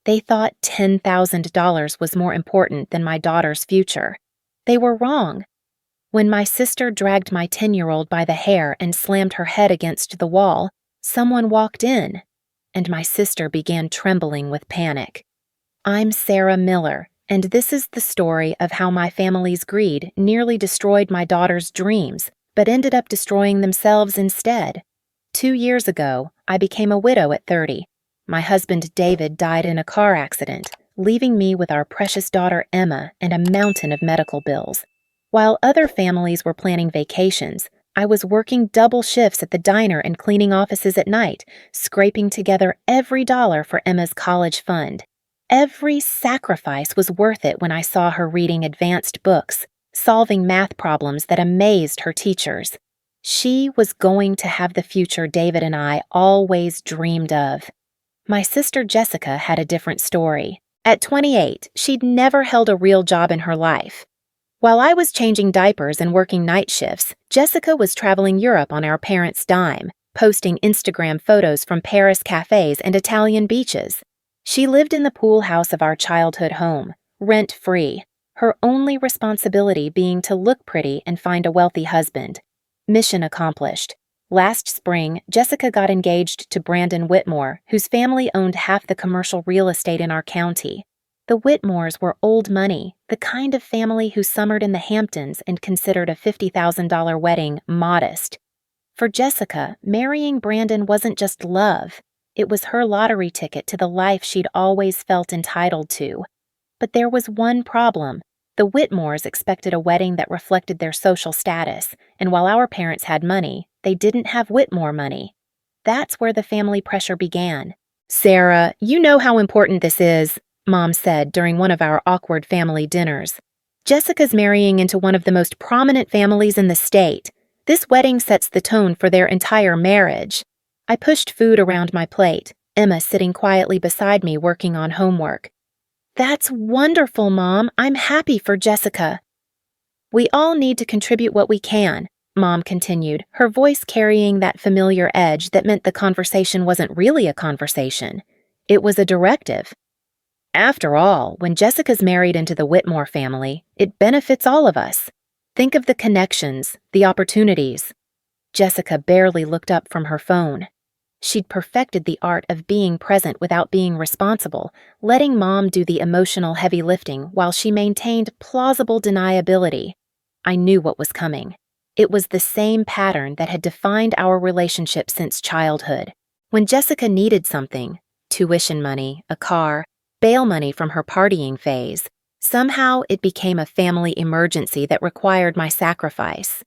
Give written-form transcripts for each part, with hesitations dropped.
They thought $10,000 was more important than my daughter's future. They were wrong. When my sister dragged my 10-year-old by the hair and slammed her head against the wall, someone walked in, and my sister began trembling with panic. I'm Sarah Miller, and this is the story of how my family's greed nearly destroyed my daughter's dreams, but ended up destroying themselves instead. 2 years ago, I became a widow at 30. My husband David died in a car accident, leaving me with our precious daughter Emma and a mountain of medical bills. While other families were planning vacations, I was working double shifts at the diner and cleaning offices at night, scraping together every dollar for Emma's college fund. Every sacrifice was worth it when I saw her reading advanced books, solving math problems that amazed her teachers. She was going to have the future David and I always dreamed of. My sister Jessica had a different story. At 28, she'd never held a real job in her life. While I was changing diapers and working night shifts, Jessica was traveling Europe on our parents' dime, posting Instagram photos from Paris cafes and Italian beaches. She lived in the pool house of our childhood home, rent-free, her only responsibility being to look pretty and find a wealthy husband. Mission accomplished. Last spring, Jessica got engaged to Brandon Whitmore, whose family owned half the commercial real estate in our county. The Whitmores were old money, the kind of family who summered in the Hamptons and considered a $50,000 wedding modest. For Jessica, marrying Brandon wasn't just love. It was her lottery ticket to the life she'd always felt entitled to. But there was one problem. The Whitmores expected a wedding that reflected their social status, and while our parents had money, they didn't have Whitmore money. That's where the family pressure began. "Sarah, you know how important this is," Mom said during one of our awkward family dinners. "Jessica's marrying into one of the most prominent families in the state. This wedding sets the tone for their entire marriage." I pushed food around my plate, Emma sitting quietly beside me working on homework. "That's wonderful, Mom. I'm happy for Jessica." "We all need to contribute what we can," Mom continued, her voice carrying that familiar edge that meant the conversation wasn't really a conversation. It was a directive. "After all, when Jessica's married into the Whitmore family, it benefits all of us. Think of the connections, the opportunities." Jessica barely looked up from her phone. She'd perfected the art of being present without being responsible, letting Mom do the emotional heavy lifting while she maintained plausible deniability. I knew what was coming. It was the same pattern that had defined our relationship since childhood. When Jessica needed something, tuition money, a car, bail money from her partying phase, somehow it became a family emergency that required my sacrifice.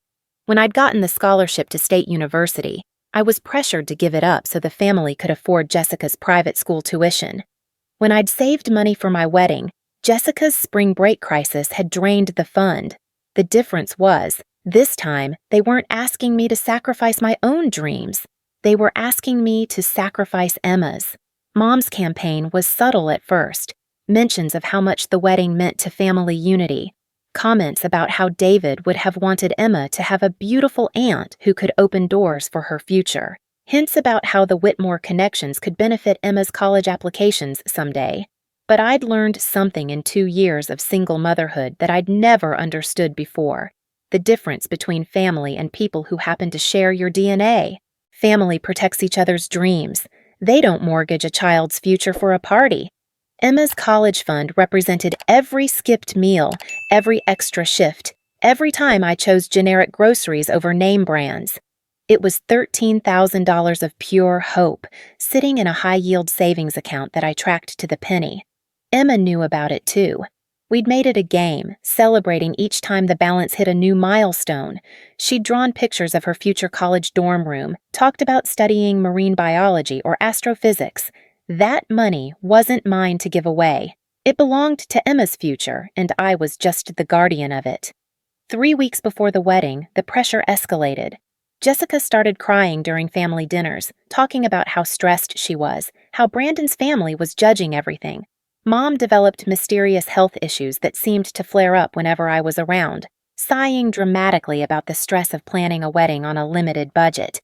When I'd gotten the scholarship to State University, I was pressured to give it up so the family could afford Jessica's private school tuition. When I'd saved money for my wedding, Jessica's spring break crisis had drained the fund. The difference was, this time, they weren't asking me to sacrifice my own dreams. They were asking me to sacrifice Emma's. Mom's campaign was subtle at first, mentions of how much the wedding meant to family unity, comments about how David would have wanted Emma to have a beautiful aunt who could open doors for her future, hints about how the Whitmore connections could benefit Emma's college applications someday. But I'd learned something in 2 years of single motherhood that I'd never understood before: the difference between family and people who happen to share your DNA. Family protects each other's dreams. They don't mortgage a child's future for a party. Emma's college fund represented every skipped meal, every extra shift, every time I chose generic groceries over name brands. It was $13,000 of pure hope, sitting in a high-yield savings account that I tracked to the penny. Emma knew about it too. We'd made it a game, celebrating each time the balance hit a new milestone. She'd drawn pictures of her future college dorm room, talked about studying marine biology or astrophysics. That money wasn't mine to give away. It belonged to Emma's future, and I was just the guardian of it. 3 weeks before the wedding, the pressure escalated. Jessica started crying during family dinners, talking about how stressed she was, how Brandon's family was judging everything. Mom developed mysterious health issues that seemed to flare up whenever I was around, sighing dramatically about the stress of planning a wedding on a limited budget.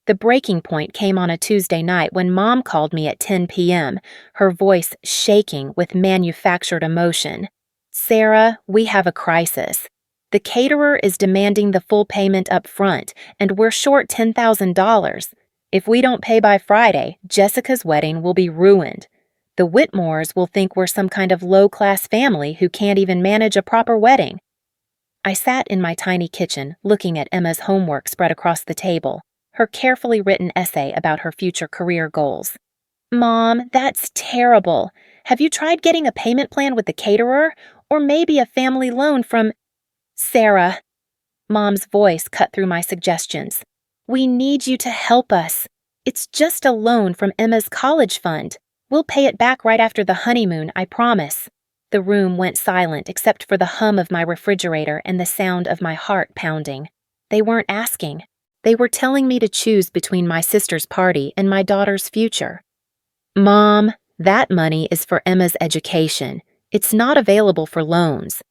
The breaking point came on a Tuesday night when Mom called me at 10 p.m., her voice shaking with manufactured emotion. "Sarah, we have a crisis. The caterer is demanding the full payment up front, and we're short $10,000. If we don't pay by Friday, Jessica's wedding will be ruined. The Whitmores will think we're some kind of low-class family who can't even manage a proper wedding." I sat in my tiny kitchen, looking at Emma's homework spread across the table, her carefully written essay about her future career goals. "Mom, that's terrible. Have you tried getting a payment plan with the caterer? Or maybe a family loan from—" "Sarah," Mom's voice cut through my suggestions. "We need you to help us. It's just a loan from Emma's college fund. We'll pay it back right after the honeymoon, I promise." The room went silent except for the hum of my refrigerator and the sound of my heart pounding. They weren't asking. They were telling me to choose between my sister's party and my daughter's future. "Mom, that money is for Emma's education. It's not available for loans."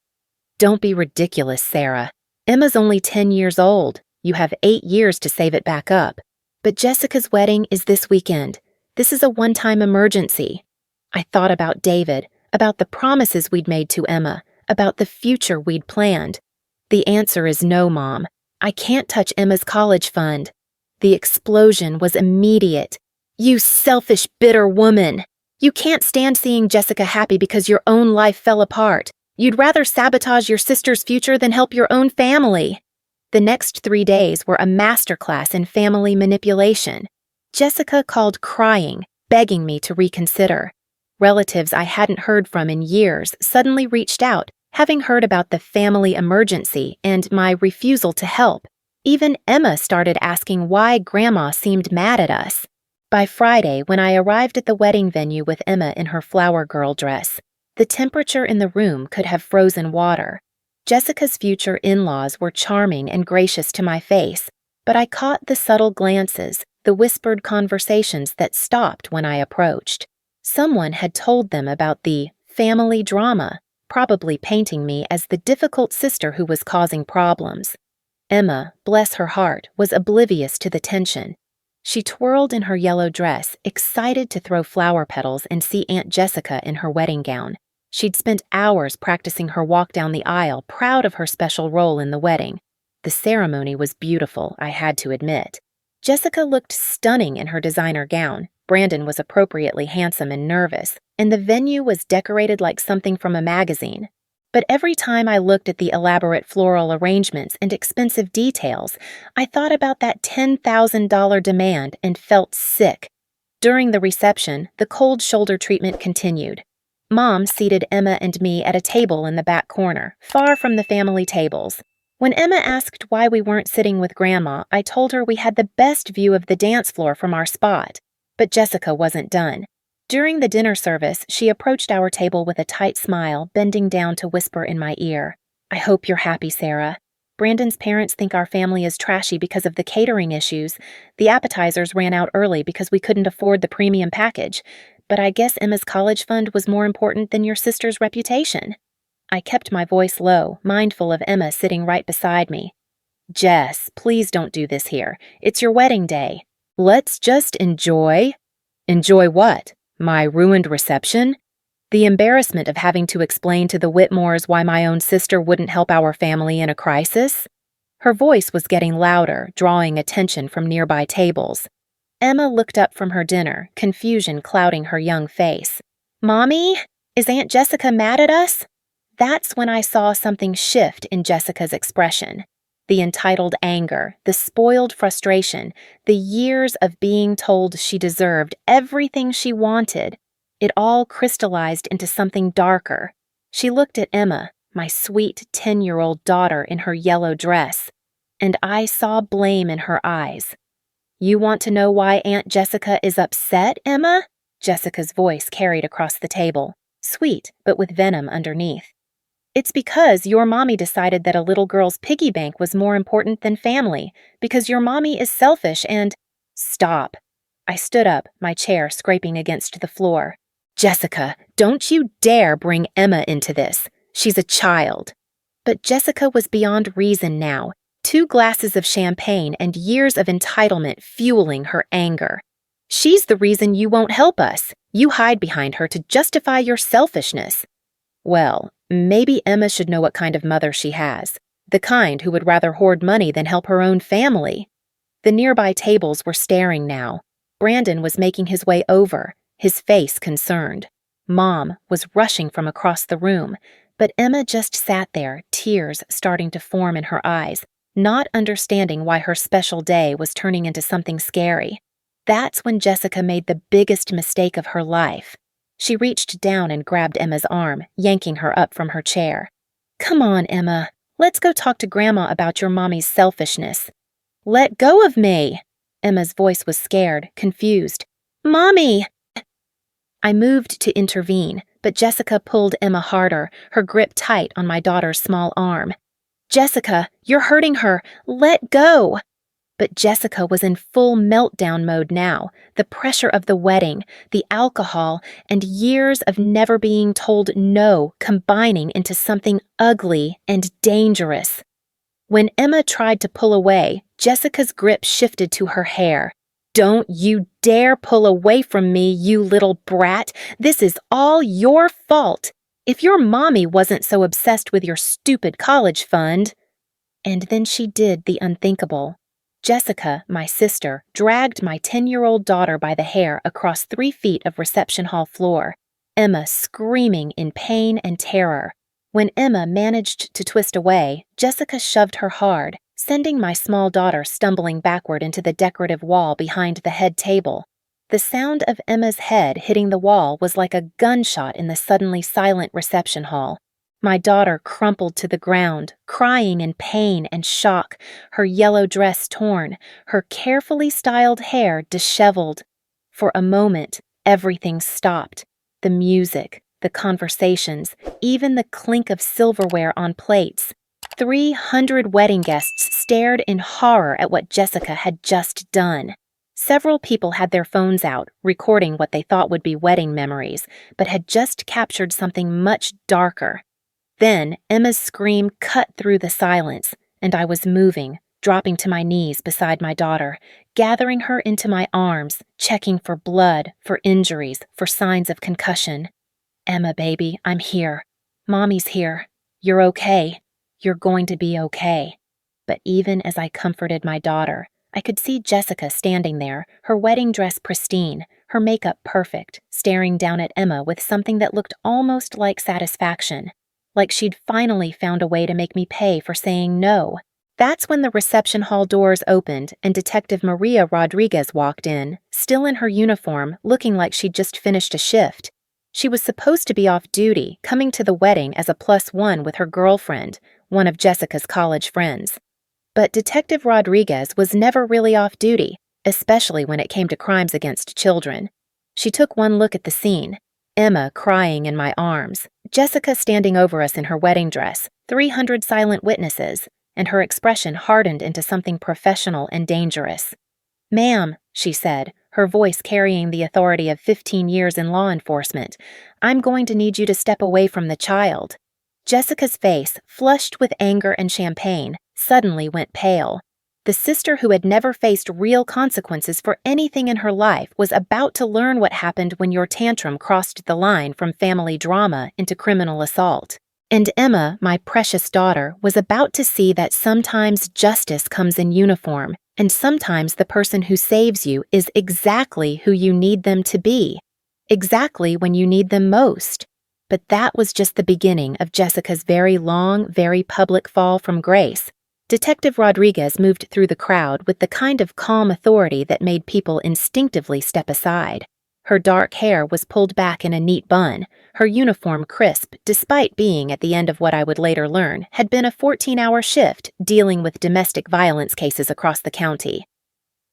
"Don't be ridiculous, Sarah. Emma's only 10 years old. You have 8 years to save it back up. But Jessica's wedding is this weekend. This is a one-time emergency." I thought about David, about the promises we'd made to Emma, about the future we'd planned. "The answer is no, Mom. I can't touch Emma's college fund." The explosion was immediate. "You selfish, bitter woman! You can't stand seeing Jessica happy because your own life fell apart. You'd rather sabotage your sister's future than help your own family." The next 3 days were a masterclass in family manipulation. Jessica called crying, begging me to reconsider. Relatives I hadn't heard from in years suddenly reached out, having heard about the family emergency and my refusal to help. Even Emma started asking why Grandma seemed mad at us. By Friday, when I arrived at the wedding venue with Emma in her flower girl dress, the temperature in the room could have frozen water. Jessica's future in-laws were charming and gracious to my face, but I caught the subtle glances, the whispered conversations that stopped when I approached. Someone had told them about the family drama, probably painting me as the difficult sister who was causing problems. Emma, bless her heart, was oblivious to the tension. She twirled in her yellow dress, excited to throw flower petals and see Aunt Jessica in her wedding gown. She'd spent hours practicing her walk down the aisle, proud of her special role in the wedding. The ceremony was beautiful, I had to admit. Jessica looked stunning in her designer gown. Brandon was appropriately handsome and nervous, and the venue was decorated like something from a magazine. But every time I looked at the elaborate floral arrangements and expensive details, I thought about that $10,000 demand and felt sick. During the reception, the cold shoulder treatment continued. Mom seated Emma and me at a table in the back corner, far from the family tables. When Emma asked why we weren't sitting with Grandma, I told her we had the best view of the dance floor from our spot. But Jessica wasn't done. During the dinner service, she approached our table with a tight smile, bending down to whisper in my ear, "I hope you're happy, Sarah. Brandon's parents think our family is trashy because of the catering issues. The appetizers ran out early because we couldn't afford the premium package. But I guess Emma's college fund was more important than your sister's reputation." I kept my voice low, mindful of Emma sitting right beside me. "Jess, please don't do this here. It's your wedding day. Let's just enjoy." "Enjoy what? My ruined reception? The embarrassment of having to explain to the Whitmores why my own sister wouldn't help our family in a crisis?" Her voice was getting louder, drawing attention from nearby tables. Emma looked up from her dinner, confusion clouding her young face. "Mommy, is Aunt Jessica mad at us?" That's when I saw something shift in Jessica's expression. The entitled anger, the spoiled frustration, the years of being told she deserved everything she wanted, it all crystallized into something darker. She looked at Emma, my sweet 10-year-old daughter in her yellow dress, and I saw blame in her eyes. "You want to know why Aunt Jessica is upset, Emma?" Jessica's voice carried across the table, sweet but with venom underneath. "It's because your mommy decided that a little girl's piggy bank was more important than family, because your mommy is selfish and—" "Stop." I stood up, my chair scraping against the floor. "Jessica, don't you dare bring Emma into this. She's a child." But Jessica was beyond reason now. 2 glasses of champagne and years of entitlement fueling her anger. She's the reason you won't help us. You hide behind her to justify your selfishness. Well, maybe Emma should know what kind of mother she has. The kind who would rather hoard money than help her own family. The nearby tables were staring now. Brandon was making his way over, his face concerned. Mom was rushing from across the room, but Emma just sat there, tears starting to form in her eyes, not understanding why her special day was turning into something scary. That's when Jessica made the biggest mistake of her life. She reached down and grabbed Emma's arm, yanking her up from her chair. "Come on, Emma. Let's go talk to Grandma about your mommy's selfishness." "Let go of me!" Emma's voice was scared, confused. "Mommy!" I moved to intervene, but Jessica pulled Emma harder, her grip tight on my daughter's small arm. "Jessica, you're hurting her. Let go!" But Jessica was in full meltdown mode now, the pressure of the wedding, the alcohol, and years of never being told no combining into something ugly and dangerous. When Emma tried to pull away, Jessica's grip shifted to her hair. "Don't you dare pull away from me, you little brat. This is all your fault. If your mommy wasn't so obsessed with your stupid college fund." And then she did the unthinkable. Jessica, my sister, dragged my 10-year-old daughter by the hair across 3 feet of reception hall floor, Emma screaming in pain and terror. When Emma managed to twist away, Jessica shoved her hard, sending my small daughter stumbling backward into the decorative wall behind the head table. The sound of Emma's head hitting the wall was like a gunshot in the suddenly silent reception hall. My daughter crumpled to the ground, crying in pain and shock, her yellow dress torn, her carefully styled hair disheveled. For a moment, everything stopped. The music, the conversations, even the clink of silverware on plates. 300 wedding guests stared in horror at what Jessica had just done. Several people had their phones out, recording what they thought would be wedding memories, but had just captured something much darker. Then Emma's scream cut through the silence, and I was moving, dropping to my knees beside my daughter, gathering her into my arms, checking for blood, for injuries, for signs of concussion. "Emma, baby, I'm here. Mommy's here. You're okay. You're going to be okay." But even as I comforted my daughter, I could see Jessica standing there, her wedding dress pristine, her makeup perfect, staring down at Emma with something that looked almost like satisfaction. Like she'd finally found a way to make me pay for saying no. That's when the reception hall doors opened and Detective Maria Rodriguez walked in, still in her uniform, looking like she'd just finished a shift. She was supposed to be off duty, coming to the wedding as a +1 with her girlfriend, one of Jessica's college friends. But Detective Rodriguez was never really off duty, especially when it came to crimes against children. She took one look at the scene. Emma crying in my arms, Jessica standing over us in her wedding dress, 300 silent witnesses, and her expression hardened into something professional and dangerous. "Ma'am," she said, her voice carrying the authority of 15 years in law enforcement, "I'm going to need you to step away from the child." Jessica's face, flushed with anger and champagne, suddenly went pale. The sister who had never faced real consequences for anything in her life was about to learn what happened when your tantrum crossed the line from family drama into criminal assault. And Emma, my precious daughter, was about to see that sometimes justice comes in uniform, and sometimes the person who saves you is exactly who you need them to be, exactly when you need them most. But that was just the beginning of Jessica's very long, very public fall from grace. Detective Rodriguez moved through the crowd with the kind of calm authority that made people instinctively step aside. Her dark hair was pulled back in a neat bun, her uniform crisp, despite being, at the end of what I would later learn, had been a 14-hour shift dealing with domestic violence cases across the county.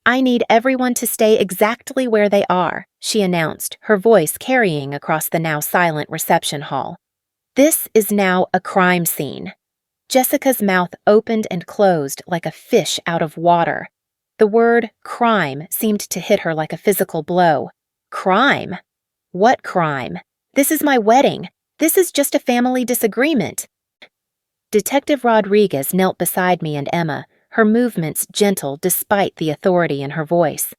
"I need everyone to stay exactly where they are," she announced, her voice carrying across the now silent reception hall. "This is now a crime scene." Jessica's mouth opened and closed like a fish out of water. The word crime seemed to hit her like a physical blow. Crime? What crime? This is my wedding. This is just a family disagreement. Detective Rodriguez knelt beside me and Emma, her movements gentle despite the authority in her voice.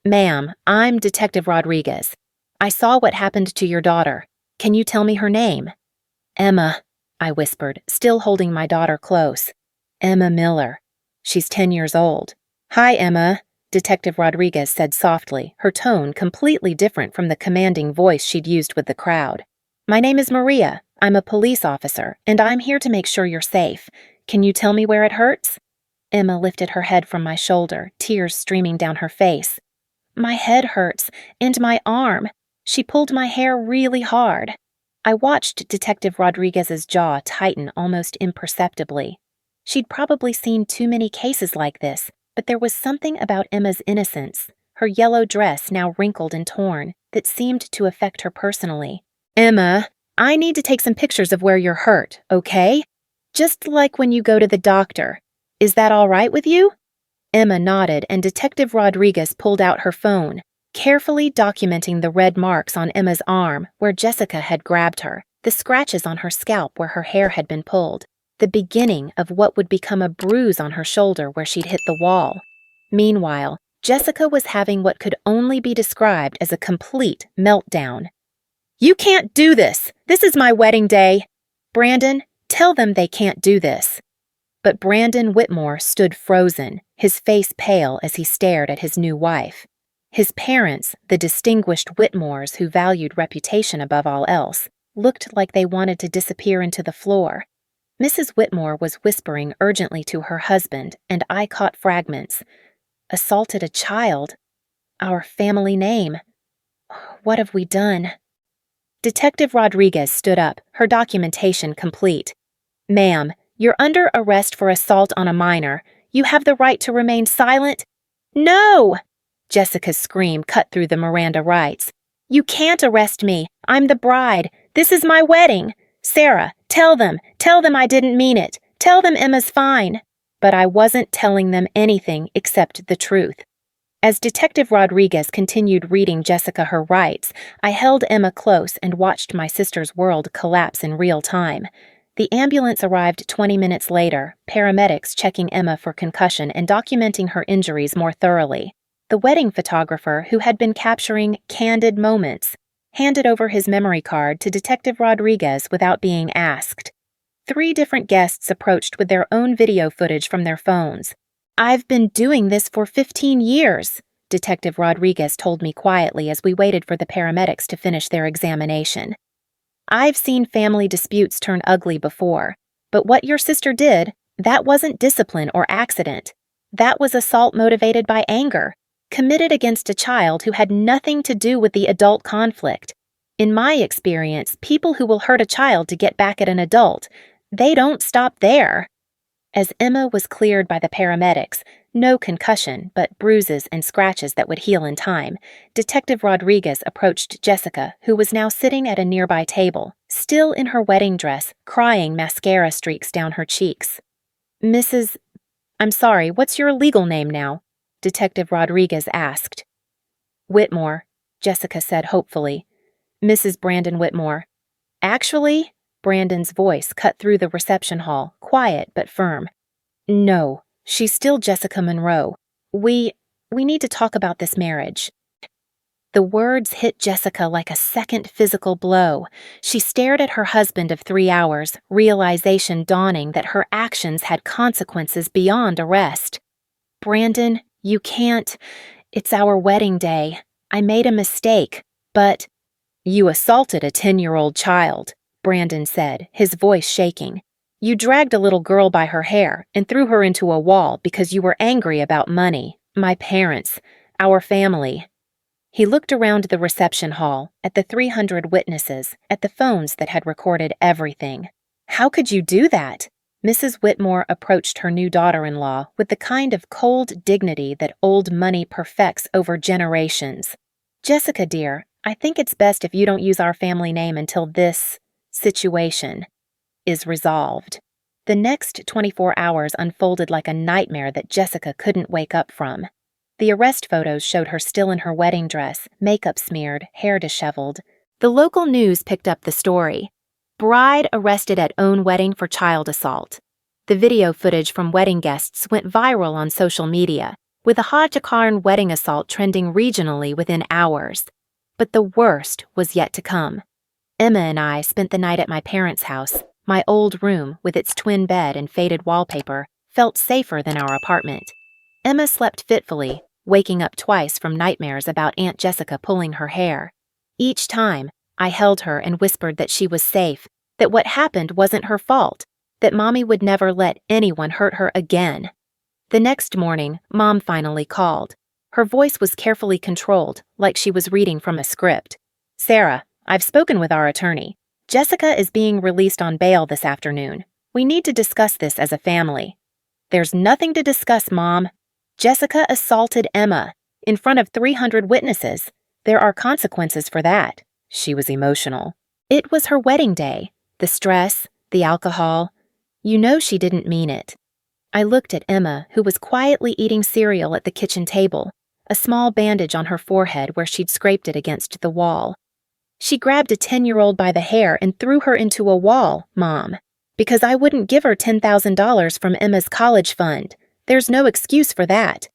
"Ma'am, I'm Detective Rodriguez. I saw what happened to your daughter. Can you tell me her name?" "Emma," I whispered, still holding my daughter close. "Emma Miller. She's 10 years old." "Hi, Emma," Detective Rodriguez said softly, her tone completely different from the commanding voice she'd used with the crowd. "My name is Maria. I'm a police officer, and I'm here to make sure you're safe. Can you tell me where it hurts?" Emma lifted her head from my shoulder, tears streaming down her face. "My head hurts, and my arm. She pulled my hair really hard." I watched Detective Rodriguez's jaw tighten almost imperceptibly. She'd probably seen too many cases like this, but there was something about Emma's innocence, her yellow dress now wrinkled and torn, that seemed to affect her personally. "Emma, I need to take some pictures of where you're hurt, okay? Just like when you go to the doctor. Is that all right with you?" Emma nodded, and Detective Rodriguez pulled out her phone, carefully documenting the red marks on Emma's arm where Jessica had grabbed her, the scratches on her scalp where her hair had been pulled, the beginning of what would become a bruise on her shoulder where she'd hit the wall. Meanwhile, Jessica was having what could only be described as a complete meltdown. "You can't do this! This is my wedding day! Brandon, tell them they can't do this." But Brandon Whitmore stood frozen, his face pale as he stared at his new wife. His parents, the distinguished Whitmores who valued reputation above all else, looked like they wanted to disappear into the floor. Mrs. Whitmore was whispering urgently to her husband, and I caught fragments. "Assaulted a child? Our family name? What have we done?" Detective Rodriguez stood up, her documentation complete. "Ma'am, you're under arrest for assault on a minor. You have the right to remain silent." "No!" Jessica's scream cut through the Miranda rights. "You can't arrest me. I'm the bride. This is my wedding. Sarah, tell them I didn't mean it. Tell them Emma's fine." But I wasn't telling them anything except the truth. As Detective Rodriguez continued reading Jessica her rights, I held Emma close and watched my sister's world collapse in real time. The ambulance arrived 20 minutes later, paramedics checking Emma for concussion and documenting her injuries more thoroughly. The wedding photographer, who had been capturing candid moments, handed over his memory card to Detective Rodriguez without being asked. 3 different guests approached with their own video footage from their phones. "I've been doing this for 15 years, Detective Rodriguez told me quietly as we waited for the paramedics to finish their examination. "I've seen family disputes turn ugly before, but what your sister did, that wasn't discipline or accident. That was assault motivated by anger, committed against a child who had nothing to do with the adult conflict. In my experience, people who will hurt a child to get back at an adult, they don't stop there." As Emma was cleared by the paramedics, no concussion, but bruises and scratches that would heal in time, Detective Rodriguez approached Jessica, who was now sitting at a nearby table, still in her wedding dress, crying mascara streaks down her cheeks. I'm sorry, what's your legal name now?" Detective Rodriguez asked. "Whitmore," Jessica said hopefully. "Mrs. Brandon Whitmore." "Actually," Brandon's voice cut through the reception hall, quiet but firm. "No, she's still Jessica Monroe. We need to talk about this marriage." The words hit Jessica like a second physical blow. She stared at her husband of 3 hours, realization dawning that her actions had consequences beyond arrest. "Brandon, you can't. It's our wedding day. I made a mistake, but—" "You assaulted a 10-year-old child," Brandon said, his voice shaking. "You dragged a little girl by her hair and threw her into a wall because you were angry about money, my parents, our family." He looked around the reception hall, at the 300 witnesses, at the phones that had recorded everything. "How could you do that?" Mrs. Whitmore approached her new daughter-in-law with the kind of cold dignity that old money perfects over generations. "Jessica, dear, I think it's best if you don't use our family name until this situation is resolved." The next 24 hours unfolded like a nightmare that Jessica couldn't wake up from. The arrest photos showed her still in her wedding dress, makeup smeared, hair disheveled. The local news picked up the story. "Bride arrested at own wedding for child assault." The video footage from wedding guests went viral on social media, with the Hajakarn wedding assault trending regionally within hours. But the worst was yet to come. Emma and I spent the night at my parents' house. My old room, with its twin bed and faded wallpaper, felt safer than our apartment. Emma slept fitfully, waking up twice from nightmares about Aunt Jessica pulling her hair. Each time, I held her and whispered that she was safe, that what happened wasn't her fault, that Mommy would never let anyone hurt her again. The next morning, Mom finally called. Her voice was carefully controlled, like she was reading from a script. "Sarah, I've spoken with our attorney. Jessica is being released on bail this afternoon. We need to discuss this as a family." "There's nothing to discuss, Mom. Jessica assaulted Emma in front of 300 witnesses. There are consequences for that." She was emotional. "It was her wedding day. The stress, the alcohol. You know she didn't mean it." I looked at Emma, who was quietly eating cereal at the kitchen table, a small bandage on her forehead where she'd scraped it against the wall. "She grabbed a 10-year-old by the hair and threw her into a wall, Mom, because I wouldn't give her $10,000 from Emma's college fund. There's no excuse for that.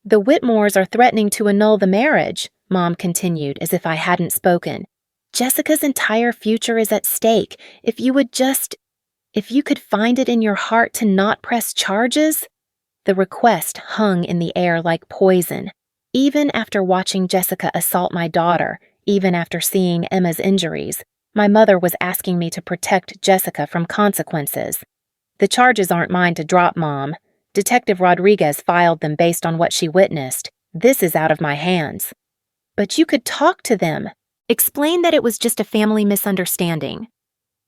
The Whitmores are threatening to annul the marriage," Mom continued as if I hadn't spoken. "Jessica's entire future is at stake. If you could find it in your heart to not press charges." The request hung in the air like poison. Even after watching Jessica assault my daughter, even after seeing Emma's injuries, my mother was asking me to protect Jessica from consequences. "The charges aren't mine to drop, Mom. Detective Rodriguez filed them based on what she witnessed. This is out of my hands." "But you could talk to them. Explain that it was just a family misunderstanding."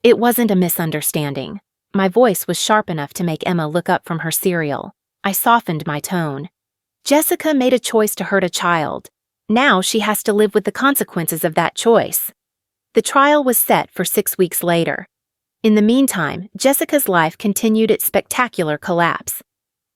"It wasn't a misunderstanding." My voice was sharp enough to make Emma look up from her cereal. I softened my tone. "Jessica made a choice to hurt a child. Now she has to live with the consequences of that choice." The trial was set for 6 weeks later. In the meantime, Jessica's life continued its spectacular collapse.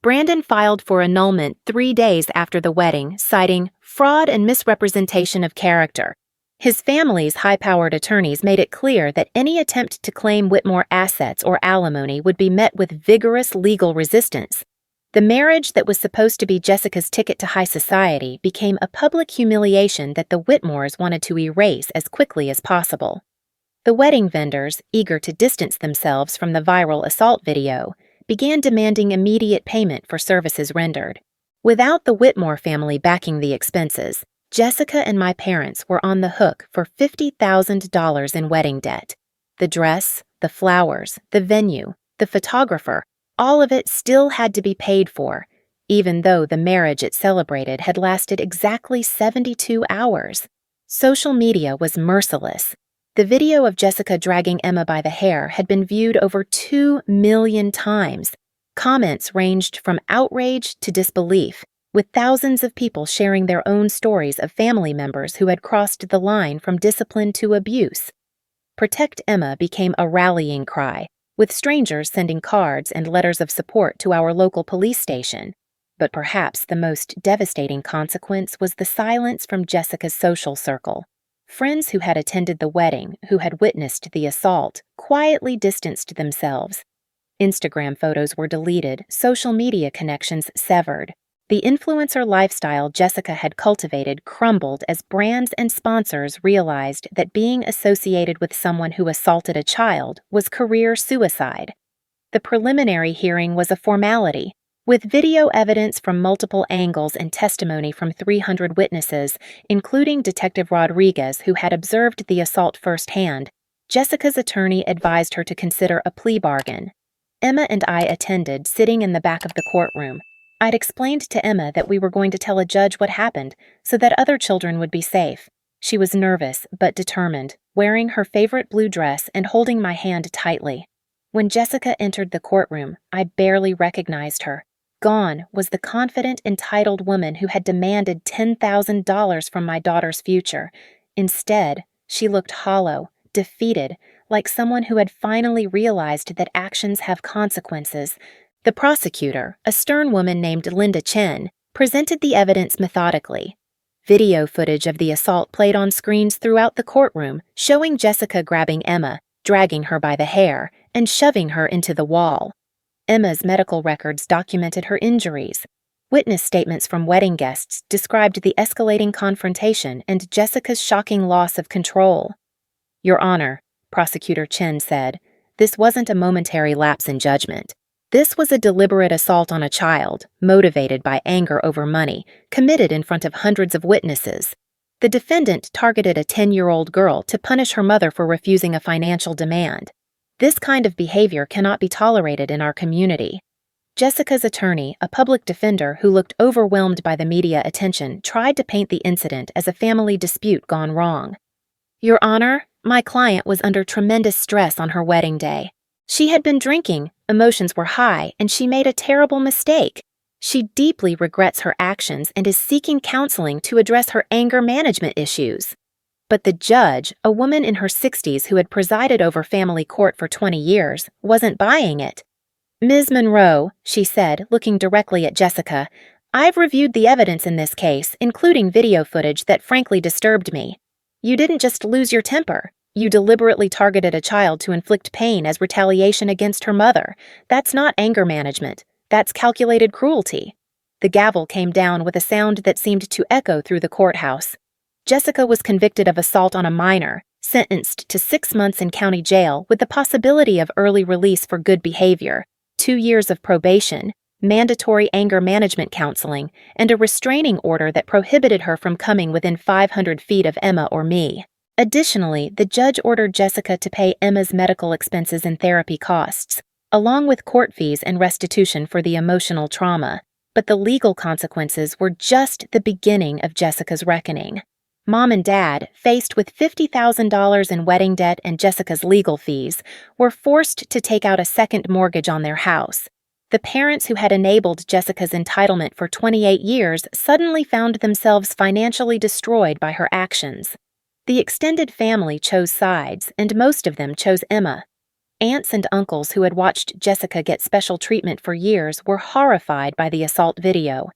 Brandon filed for annulment 3 days after the wedding, citing fraud and misrepresentation of character. His family's high-powered attorneys made it clear that any attempt to claim Whitmore assets or alimony would be met with vigorous legal resistance. The marriage that was supposed to be Jessica's ticket to high society became a public humiliation that the Whitmores wanted to erase as quickly as possible. The wedding vendors, eager to distance themselves from the viral assault video, began demanding immediate payment for services rendered. Without the Whitmore family backing the expenses, Jessica and my parents were on the hook for $50,000 in wedding debt. The dress, the flowers, the venue, the photographer, all of it still had to be paid for, even though the marriage it celebrated had lasted exactly 72 hours. Social media was merciless. The video of Jessica dragging Emma by the hair had been viewed over 2 million times. Comments ranged from outrage to disbelief, with thousands of people sharing their own stories of family members who had crossed the line from discipline to abuse. Protect Emma became a rallying cry, with strangers sending cards and letters of support to our local police station. But perhaps the most devastating consequence was the silence from Jessica's social circle. Friends who had attended the wedding, who had witnessed the assault, quietly distanced themselves. Instagram photos were deleted, social media connections severed. The influencer lifestyle Jessica had cultivated crumbled as brands and sponsors realized that being associated with someone who assaulted a child was career suicide. The preliminary hearing was a formality, with video evidence from multiple angles and testimony from 300 witnesses, including Detective Rodriguez, who had observed the assault firsthand. Jessica's attorney advised her to consider a plea bargain. Emma and I attended, sitting in the back of the courtroom. I'd explained to Emma that we were going to tell a judge what happened, so that other children would be safe. She was nervous, but determined, wearing her favorite blue dress and holding my hand tightly. When Jessica entered the courtroom, I barely recognized her. Gone was the confident, entitled woman who had demanded $10,000 from my daughter's future. Instead, she looked hollow, defeated, like someone who had finally realized that actions have consequences. The prosecutor, a stern woman named Linda Chen, presented the evidence methodically. Video footage of the assault played on screens throughout the courtroom, showing Jessica grabbing Emma, dragging her by the hair, and shoving her into the wall. Emma's medical records documented her injuries. Witness statements from wedding guests described the escalating confrontation and Jessica's shocking loss of control. "Your Honor," Prosecutor Chen said, "this wasn't a momentary lapse in judgment. This was a deliberate assault on a child, motivated by anger over money, committed in front of hundreds of witnesses. The defendant targeted a 10-year-old girl to punish her mother for refusing a financial demand. This kind of behavior cannot be tolerated in our community." Jessica's attorney, a public defender who looked overwhelmed by the media attention, tried to paint the incident as a family dispute gone wrong. "Your Honor, my client was under tremendous stress on her wedding day. She had been drinking, emotions were high, and she made a terrible mistake. She deeply regrets her actions and is seeking counseling to address her anger management issues." But the judge, a woman in her 60s who had presided over family court for 20 years, wasn't buying it. "Ms. Monroe," she said, looking directly at Jessica, "I've reviewed the evidence in this case, including video footage that frankly disturbed me. You didn't just lose your temper. You deliberately targeted a child to inflict pain as retaliation against her mother. That's not anger management. That's calculated cruelty." The gavel came down with a sound that seemed to echo through the courthouse. Jessica was convicted of assault on a minor, sentenced to 6 months in county jail with the possibility of early release for good behavior, 2 years of probation, mandatory anger management counseling, and a restraining order that prohibited her from coming within 500 feet of Emma or me. Additionally, the judge ordered Jessica to pay Emma's medical expenses and therapy costs, along with court fees and restitution for the emotional trauma. But the legal consequences were just the beginning of Jessica's reckoning. Mom and Dad, faced with $50,000 in wedding debt and Jessica's legal fees, were forced to take out a second mortgage on their house. The parents who had enabled Jessica's entitlement for 28 years suddenly found themselves financially destroyed by her actions. The extended family chose sides, and most of them chose Emma. Aunts and uncles who had watched Jessica get special treatment for years were horrified by the assault video.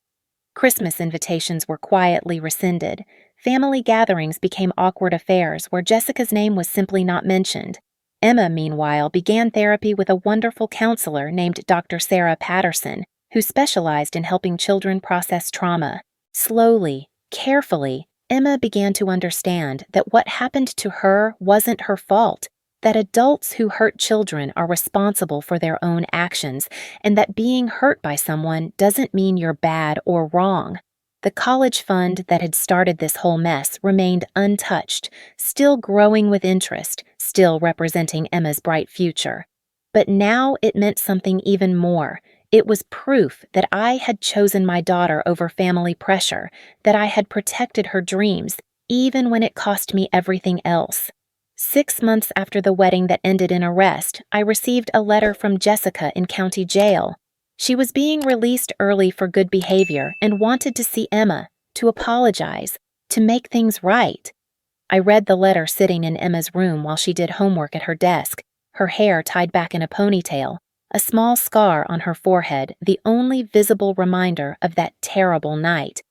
Christmas invitations were quietly rescinded. Family gatherings became awkward affairs where Jessica's name was simply not mentioned. Emma, meanwhile, began therapy with a wonderful counselor named Dr. Sarah Patterson, who specialized in helping children process trauma. Slowly, carefully, Emma began to understand that what happened to her wasn't her fault, that adults who hurt children are responsible for their own actions, and that being hurt by someone doesn't mean you're bad or wrong. The college fund that had started this whole mess remained untouched, still growing with interest, still representing Emma's bright future. But now it meant something even more. It was proof that I had chosen my daughter over family pressure, that I had protected her dreams, even when it cost me everything else. 6 months after the wedding that ended in arrest, I received a letter from Jessica in county jail. She was being released early for good behavior and wanted to see Emma, to apologize, to make things right. I read the letter sitting in Emma's room while she did homework at her desk, her hair tied back in a ponytail, a small scar on her forehead, the only visible reminder of that terrible night.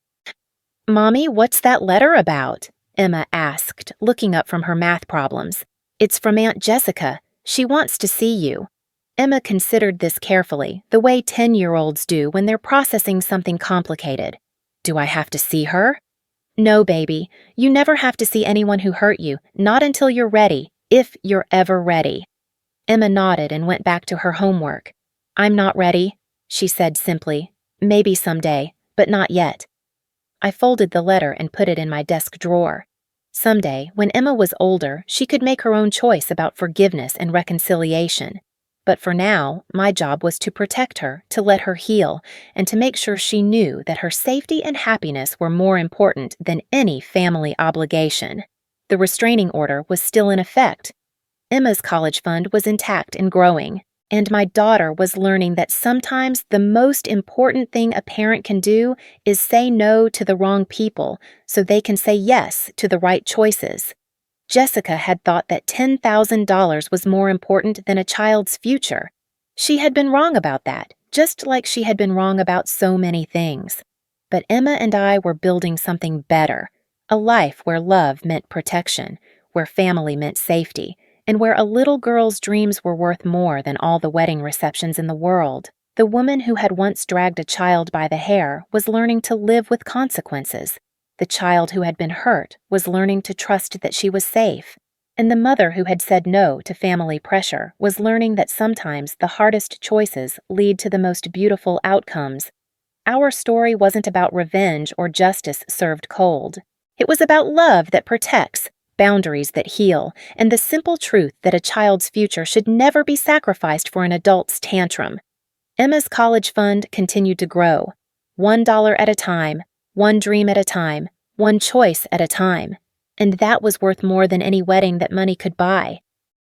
"Mommy, what's that letter about?" Emma asked, looking up from her math problems. "It's from Aunt Jessica. She wants to see you." Emma considered this carefully, the way 10-year-olds do when they're processing something complicated. "Do I have to see her?" "No, baby. You never have to see anyone who hurt you, not until you're ready, if you're ever ready." Emma nodded and went back to her homework. "I'm not ready," she said simply. "Maybe someday, but not yet." I folded the letter and put it in my desk drawer. Someday, when Emma was older, she could make her own choice about forgiveness and reconciliation. But for now, my job was to protect her, to let her heal, and to make sure she knew that her safety and happiness were more important than any family obligation. The restraining order was still in effect. Emma's college fund was intact and growing, and my daughter was learning that sometimes the most important thing a parent can do is say no to the wrong people so they can say yes to the right choices. Jessica had thought that $10,000 was more important than a child's future. She had been wrong about that, just like she had been wrong about so many things. But Emma and I were building something better, a life where love meant protection, where family meant safety, And where a little girl's dreams were worth more than all the wedding receptions in the world, the woman who had once dragged a child by the hair was learning to live with consequences. The child who had been hurt was learning to trust that she was safe. And the mother who had said no to family pressure was learning that sometimes the hardest choices lead to the most beautiful outcomes. Our story wasn't about revenge or justice served cold. It was about love that protects, boundaries that heal, and the simple truth that a child's future should never be sacrificed for an adult's tantrum. Emma's college fund continued to grow, $1 at a time, one dream at a time, one choice at a time. And that was worth more than any wedding that money could buy.